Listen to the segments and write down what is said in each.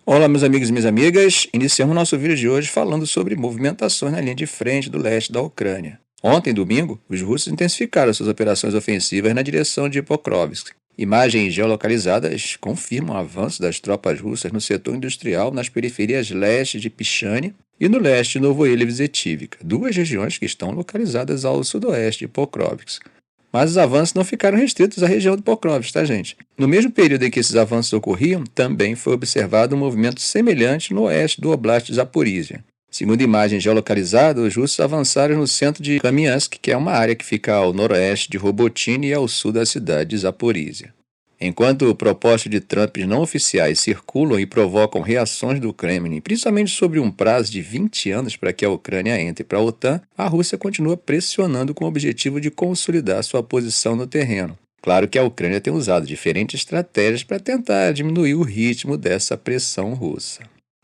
Olá, meus amigos e minhas amigas. Iniciamos nosso vídeo de hoje falando sobre movimentações na linha de frente do leste da Ucrânia. Ontem, domingo, os russos intensificaram suas operações ofensivas na direção de Pokrovsk. Imagens geolocalizadas confirmam o avanço das tropas russas no setor industrial nas periferias leste de Pichane e no leste de Novoelivzhetivka, duas regiões que estão localizadas ao sudoeste de Pokrovsk. Mas os avanços não ficaram restritos à região de Pokrovsk, tá, gente? No mesmo período em que esses avanços ocorriam, também foi observado um movimento semelhante no oeste do Oblast de Zaporizhia. Segundo imagens geolocalizadas, os russos avançaram no centro de Kamiansk, que é uma área que fica ao noroeste de Robotyne e ao sul da cidade de Zaporizhia. Enquanto propostas de Trump não oficiais circulam e provocam reações do Kremlin, principalmente sobre um prazo de 20 anos para que a Ucrânia entre para a OTAN, a Rússia continua pressionando com o objetivo de consolidar sua posição no terreno. Claro que a Ucrânia tem usado diferentes estratégias para tentar diminuir o ritmo dessa pressão russa.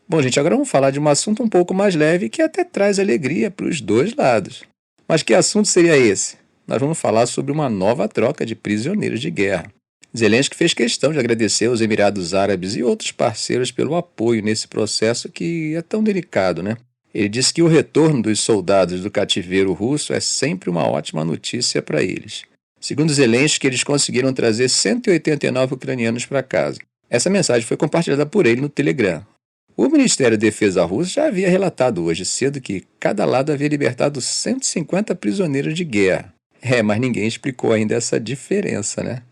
Bom, gente, agora vamos falar de um assunto um pouco mais leve que até traz alegria para os dois lados. Mas que assunto seria esse? Nós vamos falar sobre uma nova troca de prisioneiros de guerra. Zelensky fez questão de agradecer aos Emirados Árabes e outros parceiros pelo apoio nesse processo que é tão delicado, né? Ele disse que o retorno dos soldados do cativeiro russo é sempre uma ótima notícia para eles. Segundo Zelensky, eles conseguiram trazer 189 ucranianos para casa. Essa mensagem foi compartilhada por ele no Telegram. O Ministério da Defesa russo já havia relatado hoje cedo que cada lado havia libertado 150 prisioneiros de guerra. Mas ninguém explicou ainda essa diferença, né?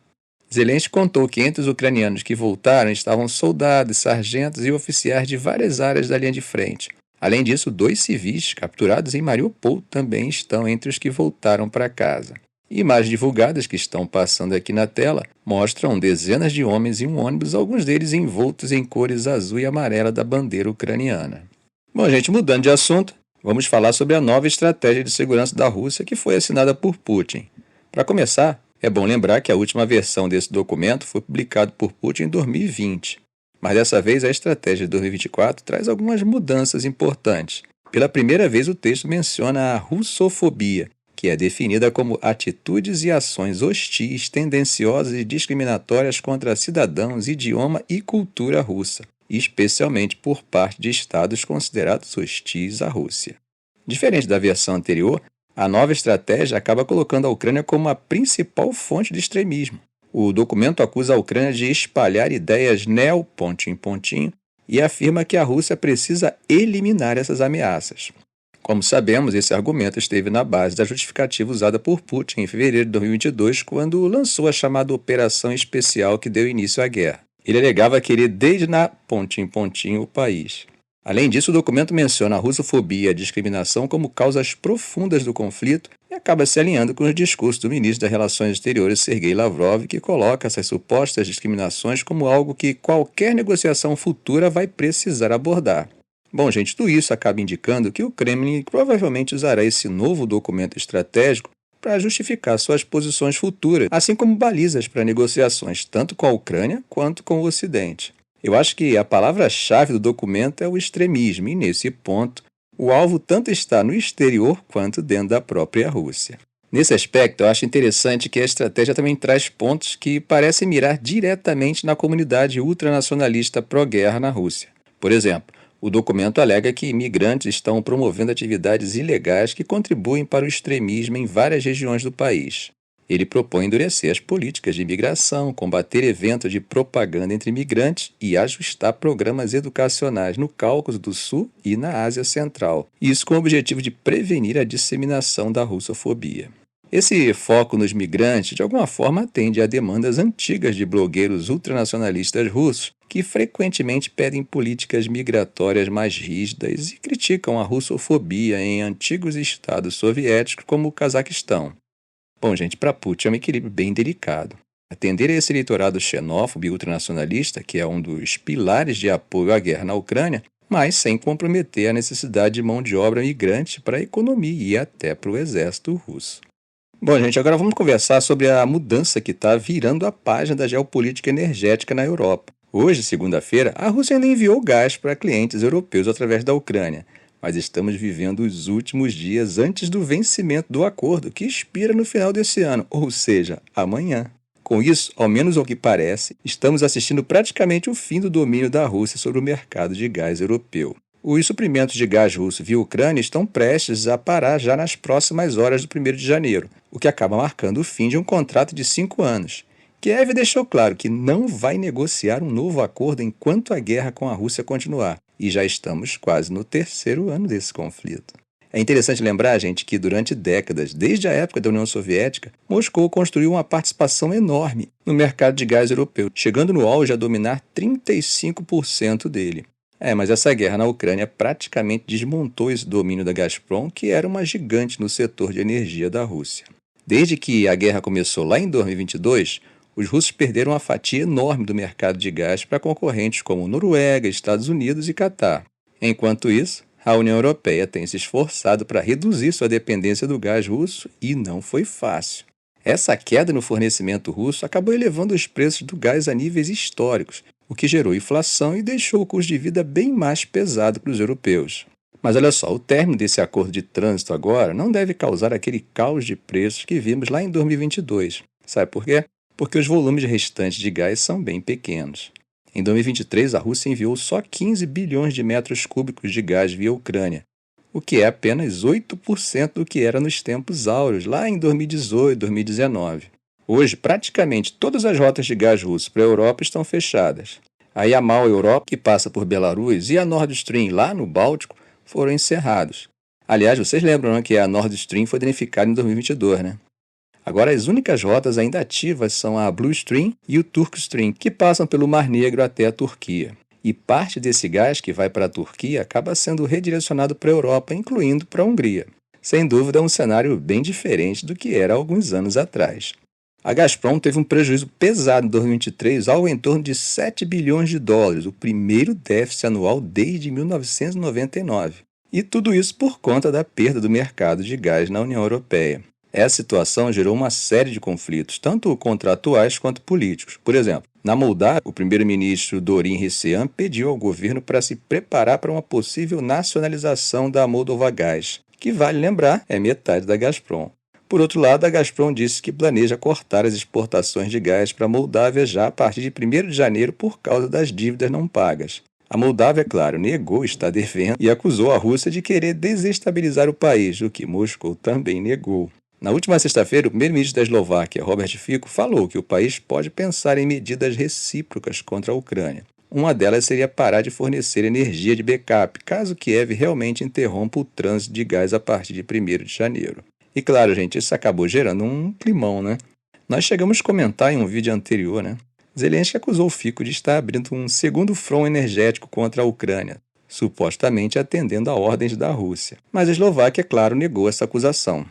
Zelensky contou que entre os ucranianos que voltaram estavam soldados, sargentos e oficiais de várias áreas da linha de frente. Além disso, 2 civis capturados em Mariupol também estão entre os que voltaram para casa. Imagens divulgadas que estão passando aqui na tela mostram dezenas de homens em um ônibus, alguns deles envoltos em cores azul e amarela da bandeira ucraniana. Bom, gente, mudando de assunto, vamos falar sobre a nova estratégia de segurança da Rússia que foi assinada por Putin. Para começar, é bom lembrar que a última versão desse documento foi publicada por Putin em 2020, mas dessa vez a estratégia de 2024 traz algumas mudanças importantes. Pela primeira vez o texto menciona a russofobia, que é definida como atitudes e ações hostis, tendenciosas e discriminatórias contra cidadãos, idioma e cultura russa, especialmente por parte de estados considerados hostis à Rússia. Diferente da versão anterior, a nova estratégia acaba colocando a Ucrânia como a principal fonte de extremismo. O documento acusa a Ucrânia de espalhar ideias neo... e afirma que a Rússia precisa eliminar essas ameaças. Como sabemos, esse argumento esteve na base da justificativa usada por Putin em fevereiro de 2022, quando lançou a chamada Operação Especial que deu início à guerra. Ele alegava querer desnar... o país. Além disso, o documento menciona a russofobia e a discriminação como causas profundas do conflito e acaba se alinhando com os discursos do ministro das Relações Exteriores, Sergei Lavrov, que coloca essas supostas discriminações como algo que qualquer negociação futura vai precisar abordar. Bom, gente, tudo isso acaba indicando que o Kremlin provavelmente usará esse novo documento estratégico para justificar suas posições futuras, assim como balizas para negociações tanto com a Ucrânia quanto com o Ocidente. Eu acho que a palavra-chave do documento é o extremismo, e nesse ponto, o alvo tanto está no exterior quanto dentro da própria Rússia. Nesse aspecto, eu acho interessante que a estratégia também traz pontos que parecem mirar diretamente na comunidade ultranacionalista pró-guerra na Rússia. Por exemplo, o documento alega que imigrantes estão promovendo atividades ilegais que contribuem para o extremismo em várias regiões do país. Ele propõe endurecer as políticas de imigração, combater eventos de propaganda entre imigrantes e ajustar programas educacionais no Cáucaso do Sul e na Ásia Central. Isso com o objetivo de prevenir a disseminação da russofobia. Esse foco nos migrantes, de alguma forma, atende a demandas antigas de blogueiros ultranacionalistas russos que frequentemente pedem políticas migratórias mais rígidas e criticam a russofobia em antigos estados soviéticos como o Cazaquistão. Bom, gente, para Putin é um equilíbrio bem delicado. Atender a esse eleitorado xenófobo e ultranacionalista, que é um dos pilares de apoio à guerra na Ucrânia, mas sem comprometer a necessidade de mão de obra migrante para a economia e até para o exército russo. Bom, gente, agora vamos conversar sobre a mudança que está virando a página da geopolítica energética na Europa. Hoje, segunda-feira, a Rússia ainda enviou gás para clientes europeus através da Ucrânia. Mas estamos vivendo os últimos dias antes do vencimento do acordo, que expira no final desse ano, ou seja, amanhã. Com isso, ao menos ao que parece, estamos assistindo praticamente o fim do domínio da Rússia sobre o mercado de gás europeu. Os suprimentos de gás russo via Ucrânia estão prestes a parar já nas próximas horas do 1º de janeiro, o que acaba marcando o fim de um contrato de 5 anos. Kiev deixou claro que não vai negociar um novo acordo enquanto a guerra com a Rússia continuar, e já estamos quase no 3º ano desse conflito. É interessante lembrar, gente, que durante décadas, desde a época da União Soviética, Moscou construiu uma participação enorme no mercado de gás europeu, chegando no auge a dominar 35% dele. Mas essa guerra na Ucrânia praticamente desmontou esse domínio da Gazprom, que era uma gigante no setor de energia da Rússia. Desde que a guerra começou lá em 2022, os russos perderam uma fatia enorme do mercado de gás para concorrentes como Noruega, Estados Unidos e Catar. Enquanto isso, a União Europeia tem se esforçado para reduzir sua dependência do gás russo e não foi fácil. Essa queda no fornecimento russo acabou elevando os preços do gás a níveis históricos, o que gerou inflação e deixou o custo de vida bem mais pesado para os europeus. Mas olha só, o término desse acordo de trânsito agora não deve causar aquele caos de preços que vimos lá em 2022. Sabe por quê? Porque os volumes restantes de gás são bem pequenos. Em 2023, a Rússia enviou só 15 bilhões de metros cúbicos de gás via Ucrânia, o que é apenas 8% do que era nos tempos áureos, lá em 2018 e 2019. Hoje, praticamente todas as rotas de gás russo para a Europa estão fechadas. A Yamal Europa, que passa por Belarus, e a Nord Stream, lá no Báltico, foram encerrados. Aliás, vocês lembram, né, que a Nord Stream foi danificada em 2022, né? Agora, as únicas rotas ainda ativas são a Blue Stream e o Turk Stream, que passam pelo Mar Negro até a Turquia. E parte desse gás que vai para a Turquia acaba sendo redirecionado para a Europa, incluindo para a Hungria. Sem dúvida, é um cenário bem diferente do que era há alguns anos atrás. A Gazprom teve um prejuízo pesado em 2023, algo em torno de 7 bilhões de dólares, o primeiro déficit anual desde 1999. E tudo isso por conta da perda do mercado de gás na União Europeia. Essa situação gerou uma série de conflitos, tanto contratuais quanto políticos. Por exemplo, na Moldávia, o primeiro-ministro Dorin Hseyan pediu ao governo para se preparar para uma possível nacionalização da Moldovagás, que, vale lembrar, é metade da Gazprom. Por outro lado, a Gazprom disse que planeja cortar as exportações de gás para a Moldávia já a partir de 1º de janeiro por causa das dívidas não pagas. A Moldávia, claro, negou estar devendo e acusou a Rússia de querer desestabilizar o país, o que Moscou também negou. Na última sexta-feira, o primeiro-ministro da Eslováquia, Robert Fico, falou que o país pode pensar em medidas recíprocas contra a Ucrânia. Uma delas seria parar de fornecer energia de backup, caso Kiev realmente interrompa o trânsito de gás a partir de 1º de janeiro. E claro, gente, isso acabou gerando um climão, né? Nós chegamos a comentar em um vídeo anterior, né? Zelensky acusou Fico de estar abrindo um segundo front energético contra a Ucrânia, supostamente atendendo a ordens da Rússia. Mas a Eslováquia, claro, negou essa acusação.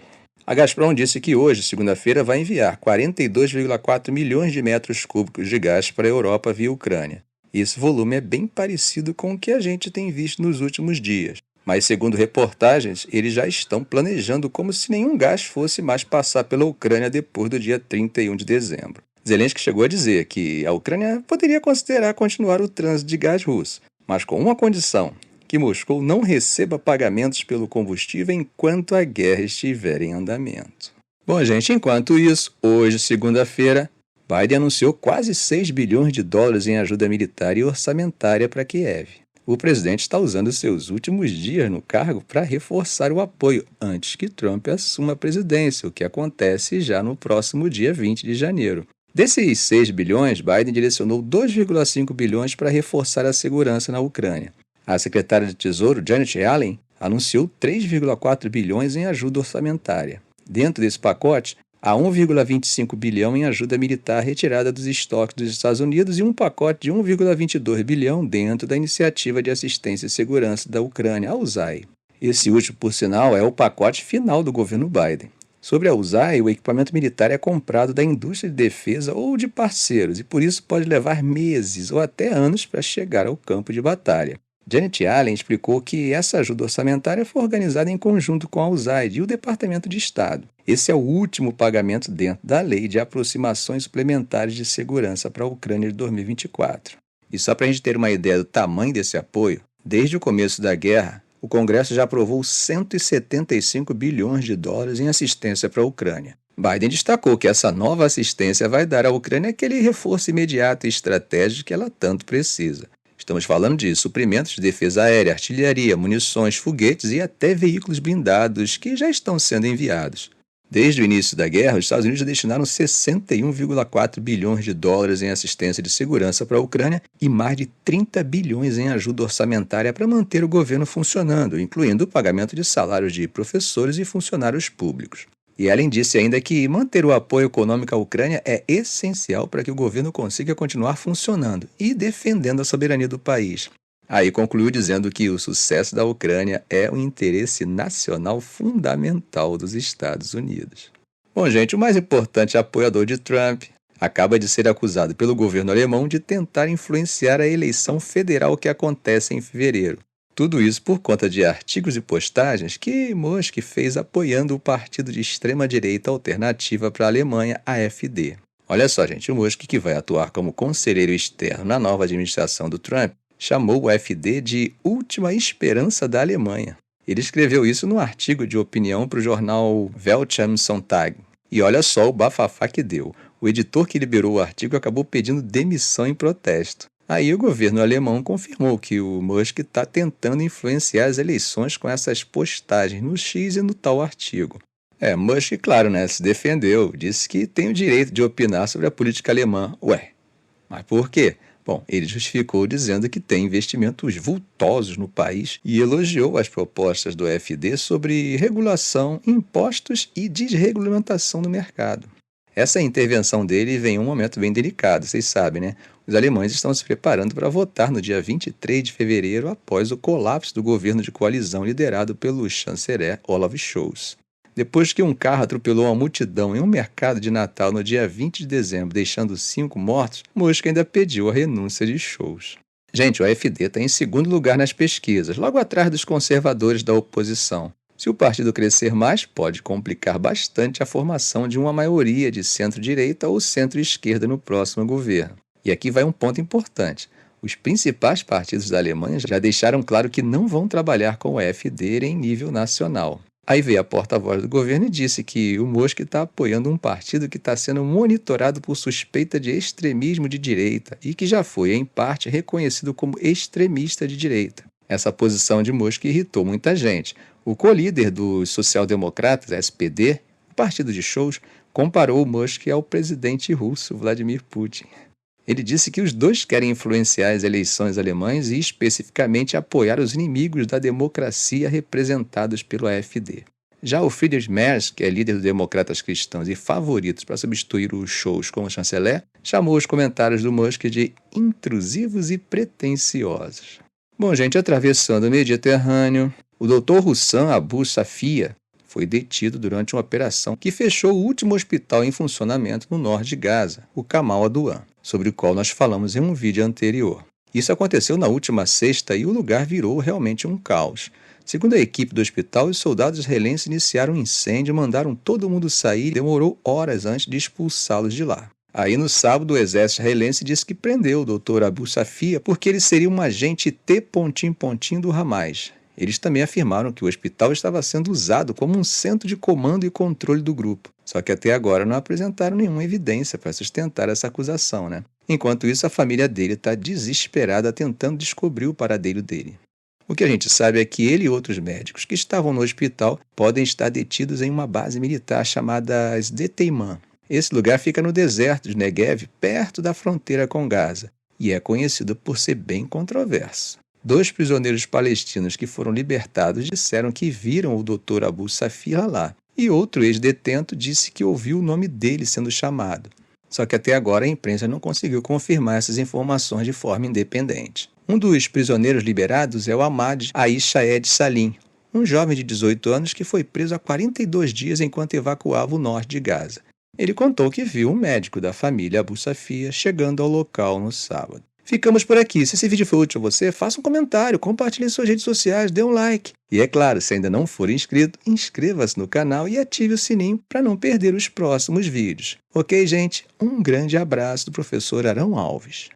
A Gazprom disse que hoje, segunda-feira, vai enviar 42,4 milhões de metros cúbicos de gás para a Europa via Ucrânia. Esse volume é bem parecido com o que a gente tem visto nos últimos dias. Mas, segundo reportagens, eles já estão planejando como se nenhum gás fosse mais passar pela Ucrânia depois do dia 31 de dezembro. Zelensky chegou a dizer que a Ucrânia poderia considerar continuar o trânsito de gás russo, mas com uma condição: que Moscou não receba pagamentos pelo combustível enquanto a guerra estiver em andamento. Bom, gente, enquanto isso, hoje, segunda-feira, Biden anunciou quase 6 bilhões de dólares em ajuda militar e orçamentária para Kiev. O presidente está usando seus últimos dias no cargo para reforçar o apoio antes que Trump assuma a presidência, o que acontece já no próximo dia 20 de janeiro. Desses 6 bilhões, Biden direcionou 2,5 bilhões para reforçar a segurança na Ucrânia. A secretária de Tesouro, Janet Yellen, anunciou 3,4 bilhões em ajuda orçamentária. Dentro desse pacote, há 1,25 bilhão em ajuda militar retirada dos estoques dos Estados Unidos e um pacote de 1,22 bilhão dentro da Iniciativa de Assistência e Segurança da Ucrânia, a USAI. Esse último, por sinal, é o pacote final do governo Biden. Sobre a USAI, o equipamento militar é comprado da indústria de defesa ou de parceiros e por isso pode levar meses ou até anos para chegar ao campo de batalha. Janet Yellen explicou que essa ajuda orçamentária foi organizada em conjunto com a USAID e o Departamento de Estado. Esse é o último pagamento dentro da Lei de Aproximações Suplementares de Segurança para a Ucrânia de 2024. E só para a gente ter uma ideia do tamanho desse apoio, desde o começo da guerra, o Congresso já aprovou 175 bilhões de dólares em assistência para a Ucrânia. Biden destacou que essa nova assistência vai dar à Ucrânia aquele reforço imediato e estratégico que ela tanto precisa. Estamos falando de suprimentos de defesa aérea, artilharia, munições, foguetes e até veículos blindados que já estão sendo enviados. Desde o início da guerra, os Estados Unidos destinaram 61,4 bilhões de dólares em assistência de segurança para a Ucrânia e mais de 30 bilhões em ajuda orçamentária para manter o governo funcionando, incluindo o pagamento de salários de professores e funcionários públicos. E Ellen disse ainda que manter o apoio econômico à Ucrânia é essencial para que o governo consiga continuar funcionando e defendendo a soberania do país. Aí concluiu dizendo que o sucesso da Ucrânia é um interesse nacional fundamental dos Estados Unidos. Bom, gente, o mais importante apoiador de Trump acaba de ser acusado pelo governo alemão de tentar influenciar a eleição federal que acontece em fevereiro. Tudo isso por conta de artigos e postagens que Musk fez apoiando o partido de extrema-direita alternativa para a Alemanha, AfD. Olha só, gente, o Musk, que vai atuar como conselheiro externo na nova administração do Trump, chamou o AfD de última esperança da Alemanha. Ele escreveu isso num artigo de opinião para o jornal Welt am Sonntag. E olha só o bafafá que deu. O editor que liberou o artigo acabou pedindo demissão em protesto. Aí o governo alemão confirmou que o Musk está tentando influenciar as eleições com essas postagens no X e no tal artigo. Musk, claro, se defendeu, disse que tem o direito de opinar sobre a política alemã. Ué, mas por quê? Bom, ele justificou dizendo que tem investimentos vultosos no país e elogiou as propostas do AfD sobre regulação, impostos e desregulamentação do mercado. Essa intervenção dele vem em um momento bem delicado, vocês sabem, né? Os alemães estão se preparando para votar no dia 23 de fevereiro após o colapso do governo de coalizão liderado pelo chanceler Olaf Scholz. Depois que um carro atropelou uma multidão em um mercado de Natal no dia 20 de dezembro, deixando 5 mortos, Musk ainda pediu a renúncia de Scholz. Gente, o AfD está em segundo lugar nas pesquisas, logo atrás dos conservadores da oposição. Se o partido crescer mais, pode complicar bastante a formação de uma maioria de centro-direita ou centro-esquerda no próximo governo. E aqui vai um ponto importante. Os principais partidos da Alemanha já deixaram claro que não vão trabalhar com o AfD em nível nacional. Aí veio a porta-voz do governo e disse que o Musk está apoiando um partido que está sendo monitorado por suspeita de extremismo de direita e que já foi, em parte, reconhecido como extremista de direita. Essa posição de Musk irritou muita gente. O co-líder dos social-democratas, SPD, o partido de Scholz, comparou o Musk ao presidente russo Vladimir Putin. Ele disse que os dois querem influenciar as eleições alemãs e, especificamente, apoiar os inimigos da democracia representados pelo AfD. Já o Friedrich Merz, que é líder dos democratas cristãos e favorito para substituir o Scholz como chanceler, chamou os comentários do Musk de intrusivos e pretensiosos. Bom, gente, atravessando o Mediterrâneo, o Dr. Hussam Abu Safia foi detido durante uma operação que fechou o último hospital em funcionamento no norte de Gaza, o Kamal Adwan, sobre o qual nós falamos em um vídeo anterior. Isso aconteceu na última sexta e o lugar virou realmente um caos. Segundo a equipe do hospital, os soldados israelenses iniciaram um incêndio, mandaram todo mundo sair e demorou horas antes de expulsá-los de lá. Aí no sábado o exército israelense disse que prendeu o Dr. Abu Safia porque ele seria um agente T do Hamas. Eles também afirmaram que o hospital estava sendo usado como um centro de comando e controle do grupo. Só que até agora não apresentaram nenhuma evidência para sustentar essa acusação, né? Enquanto isso, a família dele está desesperada tentando descobrir o paradeiro dele. O que a gente sabe é que ele e outros médicos que estavam no hospital podem estar detidos em uma base militar chamada Sde-Teiman. Esse lugar fica no deserto de Negev, perto da fronteira com Gaza, e é conhecido por ser bem controverso. 2 prisioneiros palestinos que foram libertados disseram que viram o Dr. Abu Safia lá, e outro ex-detento disse que ouviu o nome dele sendo chamado. Só que até agora a imprensa não conseguiu confirmar essas informações de forma independente. Um dos prisioneiros liberados é o Ahmad Aishaed Salim, um jovem de 18 anos que foi preso há 42 dias enquanto evacuava o norte de Gaza. Ele contou que viu um médico da família Abu Safia chegando ao local no sábado. Ficamos por aqui. Se esse vídeo foi útil a você, faça um comentário, compartilhe em suas redes sociais, dê um like. E é claro, se ainda não for inscrito, inscreva-se no canal e ative o sininho para não perder os próximos vídeos. Ok, gente? Um grande abraço do professor Arão Alves.